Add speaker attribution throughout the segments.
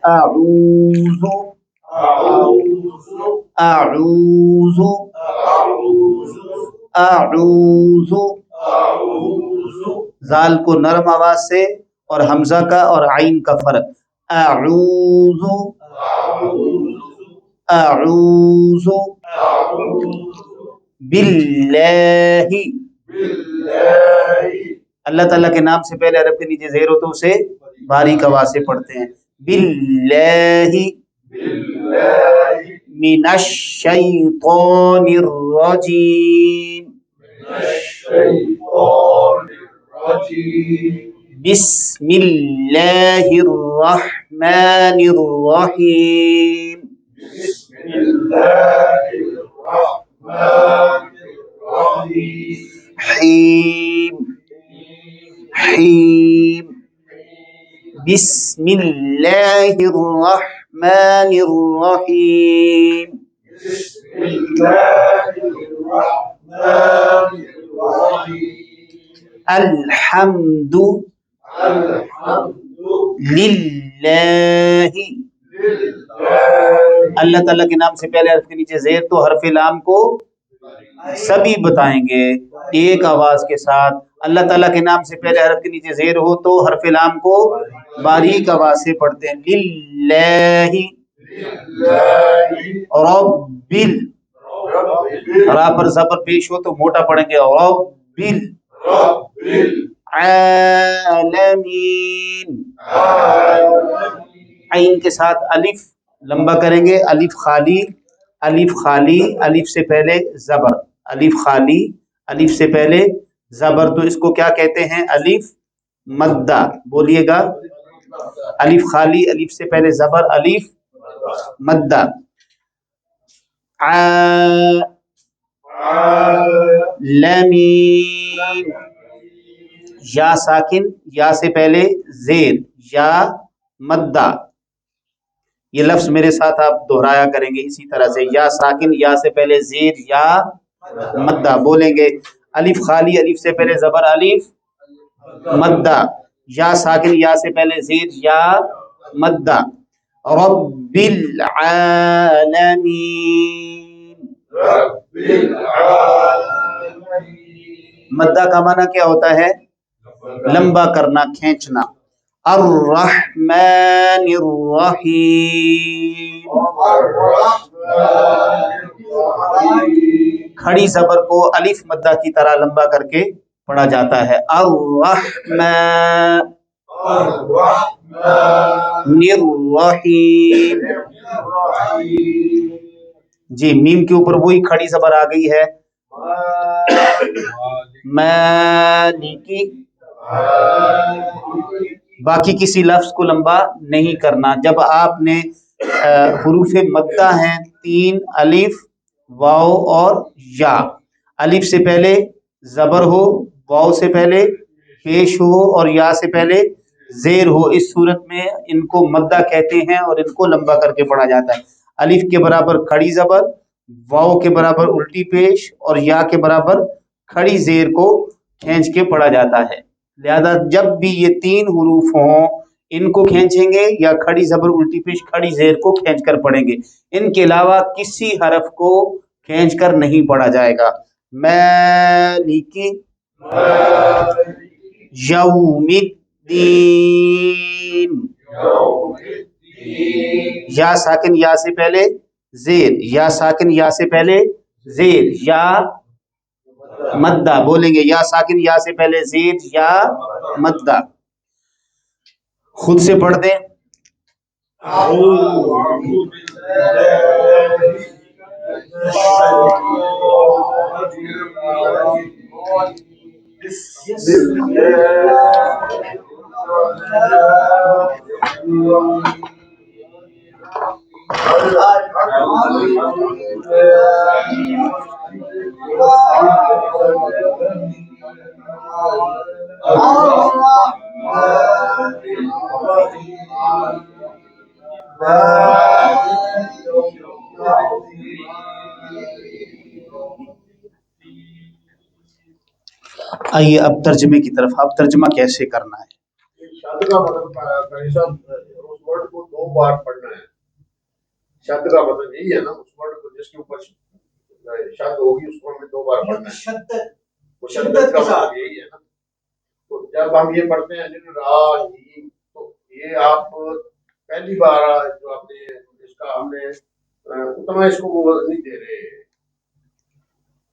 Speaker 1: اعوذ اعوذ اعوذ زال کو نرم آواز سے اور حمزہ کا اور عین کا فرق اعوذ اعوذ باللہ اللہ تعالیٰ کے نام سے پہلے عرب کے نیچے زیر ہو تو اسے باریک آواز سے پڑھتے ہیں باللہ من الشیطان الرجیم بسم اللہ الرحمن الرحیم حیم حیم بسم اللہ الرحمن الرحیم الحمد للہ اللہ تعالیٰ کے نام سے پہلے حرف کے نیچے زیر تو حرف لام کو سبھی بتائیں گے ایک آواز کے ساتھ اللہ تعالیٰ کے نام سے پہلے حرف کے نیچے زیر ہو تو حرف لام کو باریک آواز سے پڑھتے ہیں للہ ربل را پر زبر پیش ہو تو موٹا پڑھیں گے ربل عالمین عین کے ساتھ الف لمبا کریں گے الف خالی الف سے پہلے زبر الف خالی الف سے پہلے زبر تو اس کو کیا کہتے ہیں الف مدہ بولیے گا الف خالی الف سے پہلے زبر الف مدہ عالمین یا ساکن یا سے پہلے زیر یا مدہ یہ لفظ میرے ساتھ آپ دہرایا کریں گے اسی طرح سے یا ساکن یا سے پہلے زیر یا مدہ بولیں گے الف خالی الف سے پہلے زبر الف مدہ یا ساکن یا سے پہلے زیر یا مدہ رب العالمین مدہ کا معنی کیا ہوتا ہے لمبا کرنا کھینچنا الرحمن الرحیم کھڑی زبر کو الف مدہ کی طرح لمبا کر کے پڑھا جاتا ہے الرحمن الرحیم جی میم کے اوپر وہی کھڑی زبر آ گئی ہے مالکی باقی کسی لفظ کو لمبا نہیں کرنا جب آپ نے حروف مدہ ہیں 3 الف واو اور یا الف سے پہلے زبر ہو واو سے پہلے پیش ہو اور یا سے پہلے زیر ہو اس صورت میں ان کو مدہ کہتے ہیں اور ان کو لمبا کر کے پڑھا جاتا ہے الف کے برابر کھڑی زبر واو کے برابر الٹی پیش اور یا کے برابر کھڑی زیر کو کھینچ کے پڑھا جاتا ہے لہذا جب بھی یہ 3 حروف ہوں ان کو کھینچیں گے یا کھڑی زبر الٹی پیش کھڑی زیر کو کھینچ کر پڑھیں گے ان کے علاوہ کسی حرف کو کھینچ کر نہیں پڑھا جائے گا مالکی یوم الدین یا ساکن یا سے پہلے زیر یا ساکن یا سے پہلے زیر یا مدہ بولیں گے یا ساکن یا سے پہلے زیر یا مدہ خود سے پڑھ دیں آئیے اب ترجمے کی طرف. اب ترجمہ کیسے کرنا ہے؟
Speaker 2: ورڈ کو 2 بار پڑھنا ہے. شد کا مطلب یہی ہے نا, اس ورڈ کو جس کے اوپر شد ہوگی اس کو ہمیں 2 بار پڑھنا ہے. مشدد کا مطلب یہی ہے نا. تو جب ہم یہ پڑھتے ہیں راہیم, تو یہ آپ پہلی بار جو آپ نے اس کا ہم نے اتنا اس کو وہ نہیں دے رہے.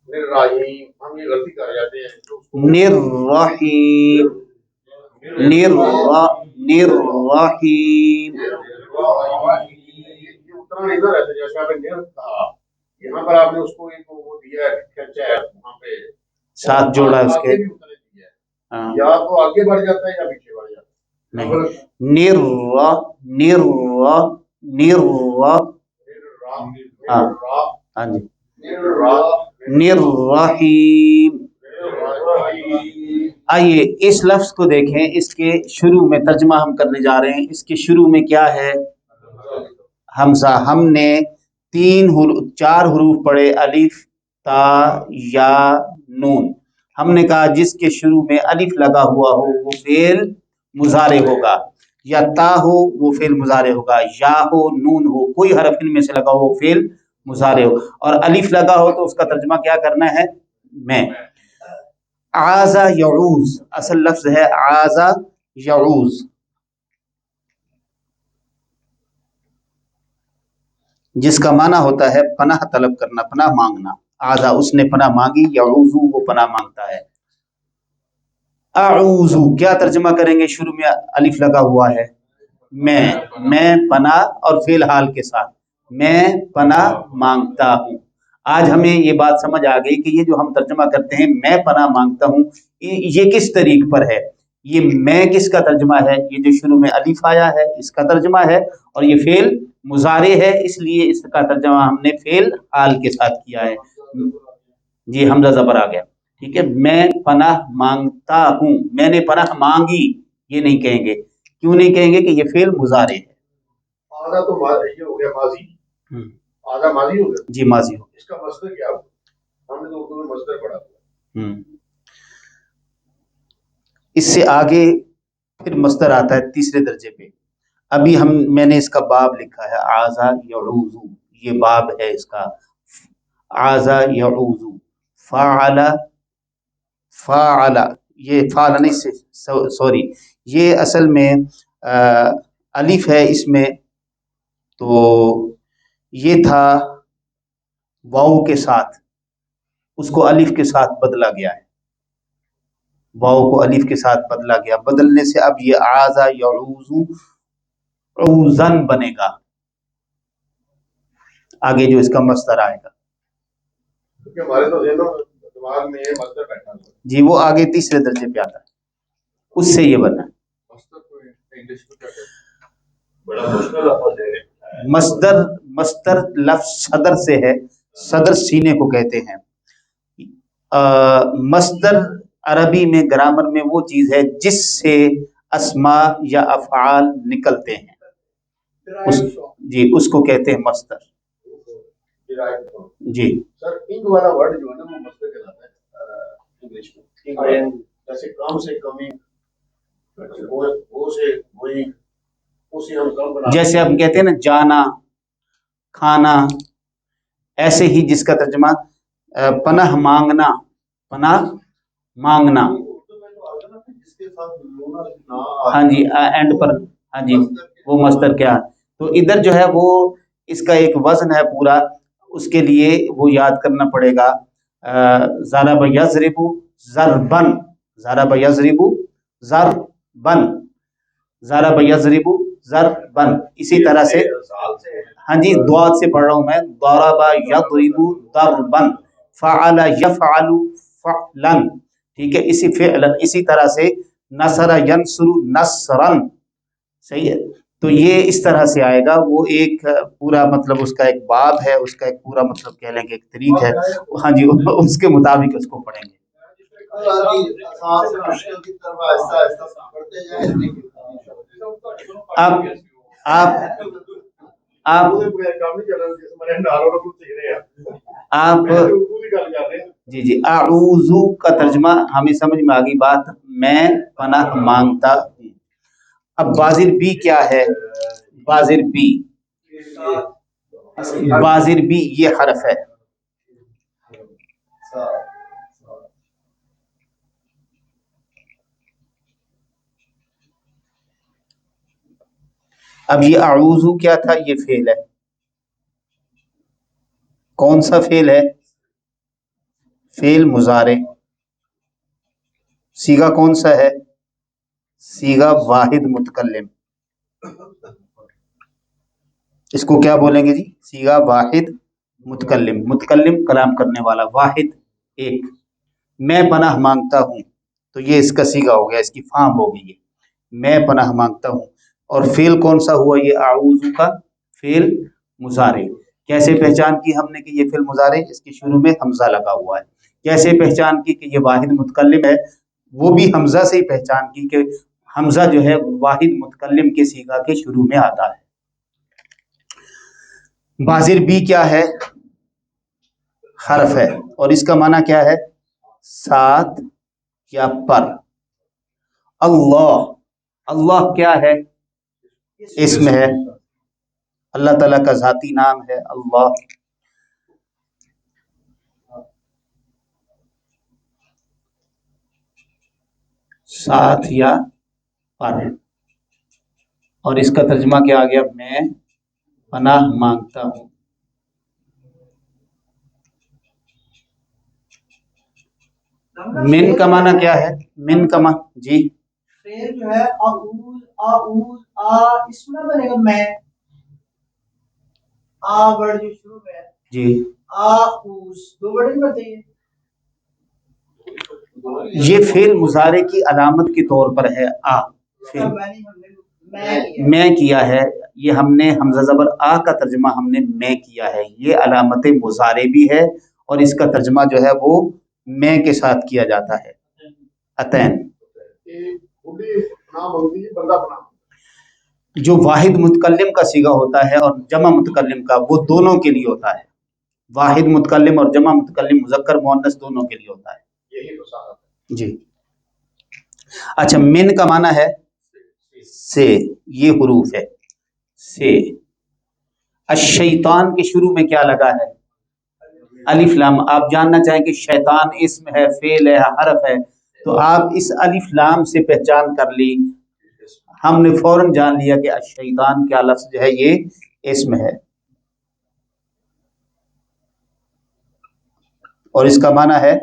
Speaker 2: راہیم ہم یہ غلطی کر جاتے ہیں.
Speaker 1: نررحیم نررحیم
Speaker 2: اتنا نہیں نہ رہتا جیسے آپ نے نر کہا, یہاں پر آپ نے اس کو ایک وہ دیا ہے, کھینچا ہے وہاں پہ
Speaker 1: ساتھ جوڑا اس کے,
Speaker 2: یا تو آگے بڑھ جاتا ہے یا پیچھے بڑھ جاتا ہے.
Speaker 1: نہیں, ہاں جی, نررحیم. آئیے اس لفظ کو دیکھیں, اس کے شروع میں ترجمہ ہم کرنے جا رہے ہیں. اس کے شروع میں کیا ہے؟ حمزہ. ہم نے 4 حروف پڑھے, الف تا یا نون. ہم نے کہا جس کے شروع میں الف لگا ہوا ہو وہ فعل مضارع ہوگا, یا تا ہو وہ فعل مضارع ہوگا, یا ہو نون ہو کوئی حرف ان میں سے لگا ہو وہ فعل مضارع ہو, اور الف لگا ہو تو اس کا ترجمہ کیا کرنا ہے؟ میں. عاذ یعوذ اصل لفظ ہے, عاذ یعوذ, جس کا معنی ہوتا ہے پناہ طلب کرنا, پناہ مانگنا. عاذ اس نے پناہ مانگی, یعوذ وہ پناہ مانگتا ہے. اعوذ کیا ترجمہ کریں گے؟ شروع میں الف لگا ہوا ہے, میں پناہ اور فعل حال کے ساتھ میں پناہ مانگتا ہوں. آج ہمیں یہ بات سمجھ آ گئی کہ یہ جو ہم ترجمہ کرتے ہیں میں پناہ مانگتا ہوں, یہ کس طریق پر ہے؟ یہ میں کس کا ترجمہ ہے؟ یہ جو شروع میں الف آیا ہے اس کا ترجمہ ہے, اور یہ فعل مضارع ہے, اس لیے اس کا ترجمہ ہم نے فعل حال کے ساتھ کیا ہے. جی حمزہ زبر آ گیا, ٹھیک ہے. میں پناہ مانگتا ہوں, میں نے پناہ مانگی یہ نہیں کہیں گے. کیوں نہیں کہیں گے؟ کہ یہ فعل مضارع ہے.
Speaker 2: آدھا تو یہ ہو گیا ماضی, آدھا ماضی ہو گیا.
Speaker 1: جی ماضی ہو.
Speaker 2: اس کا مصدر کیا ہو؟ ہم نے تو اردو میں مصدر پڑھا تھا.
Speaker 1: اس سے آگے پھر مصدر آتا ہے تیسرے درجے پہ. ابھی میں نے اس کا باب لکھا ہے عاذ یعوذ, یہ باب ہے اس کا. عاذ یعوذ, فاعل یہ فعل نہیں, سوری, یہ اصل میں الف ہے اس میں, تو یہ تھا واو کے ساتھ, اس کو الف کے ساتھ بدلا گیا ہے. واو کو الف کے ساتھ بدلا گیا, بدلنے سے اب یہ عاذ یعوذ عوزن بنے گا. آگے جو اس کا مصدر آئے گا, جی وہ آگے تیسرے درجے پہ آتا ہے, اس سے یہ بنا. مصدر لفظ صدر سے ہے, صدر سینے کو کہتے ہیں. مصدر عربی میں گرامر میں وہ چیز ہے جس سے اسماء یا افعال نکلتے ہیں, جی اس کو کہتے ہیں مصدر. جی
Speaker 2: سر انگ والا ورڈ جو ہے نا وہ مصدر کہلاتا ہے انگلش میں. جیسے کم سے کمی, وہ سے وہی, اسے ہم کم بنا,
Speaker 1: جیسے ہم کہتے ہیں نا جانا, کھانا, ایسے ہی جس کا ترجمہ پناہ مانگنا, پناہ مانگنا. ہاں جی اینڈ پر, ہاں جی وہ مصدر کیا, تو ادھر جو ہے وہ اس کا ایک وزن ہے پورا, اس کے لیے وہ یاد کرنا پڑے گا. ضرب یضرب ضربن, ضرب یضرب ضربن, ضرب یضرب ضربن. اسی طرح سے ہاں جی دعات سے پڑھ رہا ہوں میں, ضرب یضرب ضربن, فعل یفعل فعلن, ٹھیک ہے, اسی فعلن. اسی طرح سے نصر ینصر نصرن, صحیح ہے. تو یہ اس طرح سے آئے گا, وہ ایک پورا مطلب اس کا ایک باب ہے, اس کا ایک پورا مطلب کہہ لیں کہ ایک طریق ہے. ہاں جی اس کے مطابق اس کو پڑھیں گے. آپ جی اعوذ کا ترجمہ ہمیں سمجھ میں آ گئی بات, میں پناہ مانگتا ہوں. اب بازر بھی کیا ہے؟ بازر بی، بازر بی یہ حرف ہے. اب یہ اعوذ کیا تھا؟ یہ فعل ہے. کون سا فعل ہے؟ فعل مضارع. صیغہ کون سا ہے؟ صیغہ واحد متکلم. اس کو کیا بولیں گے جی؟ صیغہ واحد متکلم. متکلم کلام کرنے والا، واحد ایک. میں پناہ مانگتا ہوں، تو یہ اس کا صیغہ ہو گیا، اس کی فارم ہو گئی ہے میں پناہ مانگتا ہوں. اور فعل کون سا ہوا؟ یہ اعوذ کا فعل مضارع. کیسے پہچان کی ہم نے کہ یہ فعل مضارع؟ اس کے شروع میں حمزہ لگا ہوا ہے. کیسے پہچان کی کہ یہ واحد متکلم ہے؟ وہ بھی حمزہ سے ہی پہچان کی کہ حمزہ جو ہے واحد متکلم کے صیغہ کے شروع میں آتا ہے. بازر بی کیا ہے؟ حرف ہے، اور اس کا معنی کیا ہے؟ ساتھ یا پر. اللہ، اللہ کیا ہے؟ اسم ہے. اللہ تعالیٰ کا ذاتی نام ہے اللہ. ساتھ یا پر. اور اس کا ترجمہ کیا آ گیا؟ میں پناہ مانگتا ہوں. من کا معنی کیا ہے؟ من کا معنی جی
Speaker 3: فعل جو ہے اعوذ اعوذ اس میں بنے گا میں ورڈ جو شروع میں ہے
Speaker 1: جی
Speaker 3: اعوذ دو ورڈ نہیں بنتے ہیں.
Speaker 1: یہ فعل مضارع کی علامت کے طور پر ہے. میں کیا ہے، یہ ہم نے حمزہ زبر آ کا ترجمہ ہم نے میں کیا ہے. یہ علامت مضارع بھی ہے، اور اس کا ترجمہ جو ہے وہ میں کے ساتھ کیا جاتا ہے. اتین جو واحد متکلم کا صیغہ ہوتا ہے اور جمع متکلم کا، وہ دونوں کے لیے ہوتا ہے. واحد متکلم اور جمع متکلم مذکر مؤنث دونوں کے لیے ہوتا ہے. جی اچھا، من کا معنی ہے سے. یہ حروف ہے سے. الشیطان کے شروع میں کیا لگا ہے؟ الف لام. آپ جاننا چاہیں کہ شیطان اسم ہے، فعل ہے، حرف ہے، تو آپ اس الف لام سے پہچان کر لی. ہم نے فوراً جان لیا کہ الشیطان کیا لفظ جو ہے یہ اسم ہے. اور اس کا معنی ہے،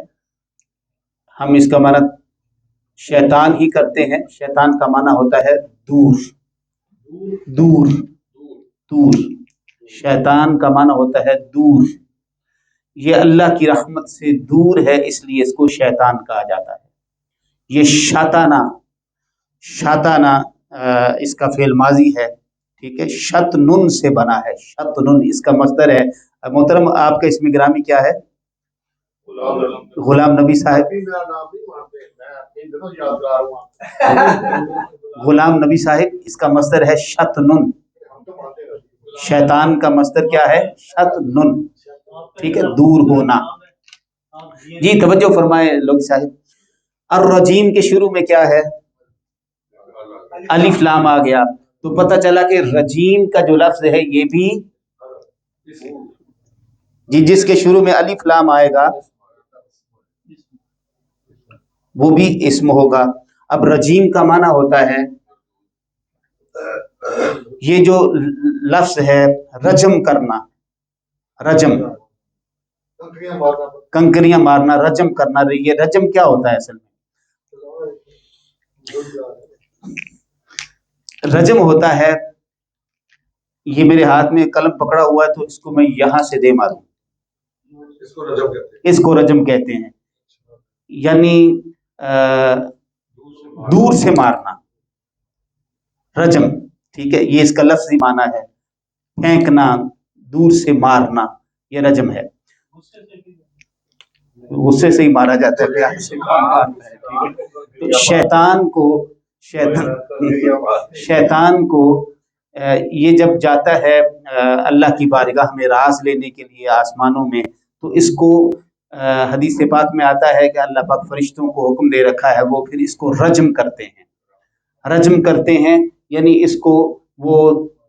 Speaker 1: ہم اس کا معنی شیطان ہی کرتے ہیں. شیطان کا معنی ہوتا ہے دور. دور دور. شیطان کا معنی ہوتا ہے دور. یہ اللہ کی رحمت سے دور ہے، اس لیے اس کو شیطان کہا جاتا ہے. یہ شاتانہ، شاتانہ اس کا فعل ماضی ہے. ٹھیک ہے، شتنن سے بنا ہے. شتنن اس کا مصدر ہے. محترم آپ کا اسم گرامی کیا ہے؟ غلام نبی صاحب. غلام نبی صاحب اس کا مصدر ہے شتنن. شیطان کا مصدر کیا ہے؟ شتنن. ٹھیک ہے، دور ہونا. جی توجہ فرمائے لوگ صاحب. الرجیم کے شروع میں کیا ہے؟ الف لام آ گیا، تو پتہ چلا کہ رجیم کا جو لفظ ہے یہ بھی جی جس کے شروع میں الف لام آئے گا وہ بھی اسم ہوگا. اب رجیم کا معنی ہوتا ہے، یہ جو لفظ ہے رجم کرنا. رجم کنکریاں مارنا، رجم کرنا. یہ رجم کیا ہوتا ہے اصل میں؟ رجم ہوتا ہے، یہ میرے ہاتھ میں قلم پکڑا ہوا ہے تو اس کو میں یہاں سے دے ماروں، اس کو رجم کہتے ہیں. یعنی دور سے مارنا، رجم. ٹھیک ہے، یہ اس کا لفظی معنی ہے، پھینکنا، دور سے مارنا، یہ رجم ہے. غصے سے ہی مارا جاتا ہے، پیار سے کون مارتا ہے. تو شیطان کو یہ جب جاتا ہے اللہ کی بارگاہ میں راز لینے کے لیے آسمانوں میں، تو اس کو حدیث پاک میں آتا ہے کہ اللہ پاک فرشتوں کو حکم دے رکھا ہے وہ پھر اس کو رجم کرتے ہیں. رجم کرتے ہیں یعنی اس کو وہ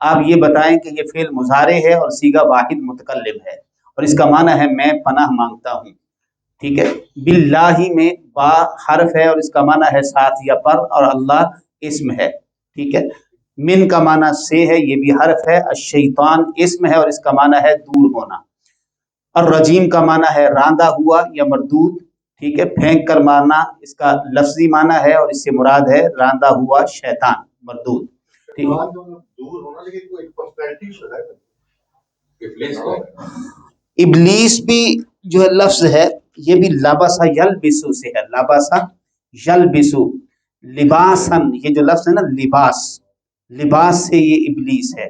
Speaker 1: آپ یہ بتائیں کہ یہ فعل مضارع ہے اور صیغہ واحد متکلم ہے اور اس کا معنی ہے میں پناہ مانگتا ہوں. ٹھیک ہے. باللہ میں با حرف ہے اور اس کا معنی ہے ساتھ یا پر، اور اللہ اسم ہے. ٹھیک ہے. من کا معنی سے ہے، یہ بھی حرف ہے. الشیطان اسم ہے اور اس کا معنی ہے دور ہونا. الرجیم کا معنی ہے راندہ ہوا یا مردود. ٹھیک ہے. پھینک کر مارنا اس کا لفظی معنی ہے اور اس سے مراد ہے راندہ ہوا شیطان مردود. ٹھیک ہے.
Speaker 2: دور ہونا، لیکن کوئی پرسنالٹی سے ہے ابلیس کا.
Speaker 1: ابلیس بھی جو ہے لفظ ہے، یہ بھی لباسا یلبسو سے ہے. لباسا یلبسو لباسن، یہ جو لفظ ہے نا لباس، لباس سے یہ ابلیس ہے.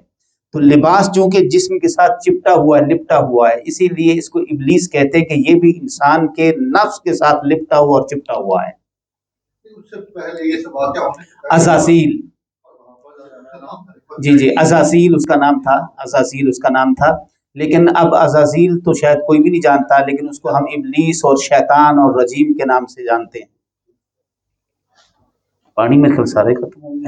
Speaker 1: تو لباس چونکہ جسم کے ساتھ چپٹا ہوا ہے، لپٹا ہوا ہے، اسی لیے اس کو ابلیس کہتے ہیں کہ یہ بھی انسان کے نفس کے ساتھ لپٹا ہوا اور چپٹا ہوا ہے.
Speaker 2: اس سے پہلے یہ سب واقعہ ہونے سے پہلے
Speaker 1: ازازیل، جی ازازیل اس کا نام تھا، ازازیل اس کا نام تھا. لیکن اب ازازیل تو شاید کوئی بھی نہیں جانتا، لیکن اس کو ہم ابلیس اور شیطان اور رجیم کے نام سے جانتے ہیں. پانی میں خیال سارے ختم ہو گئے.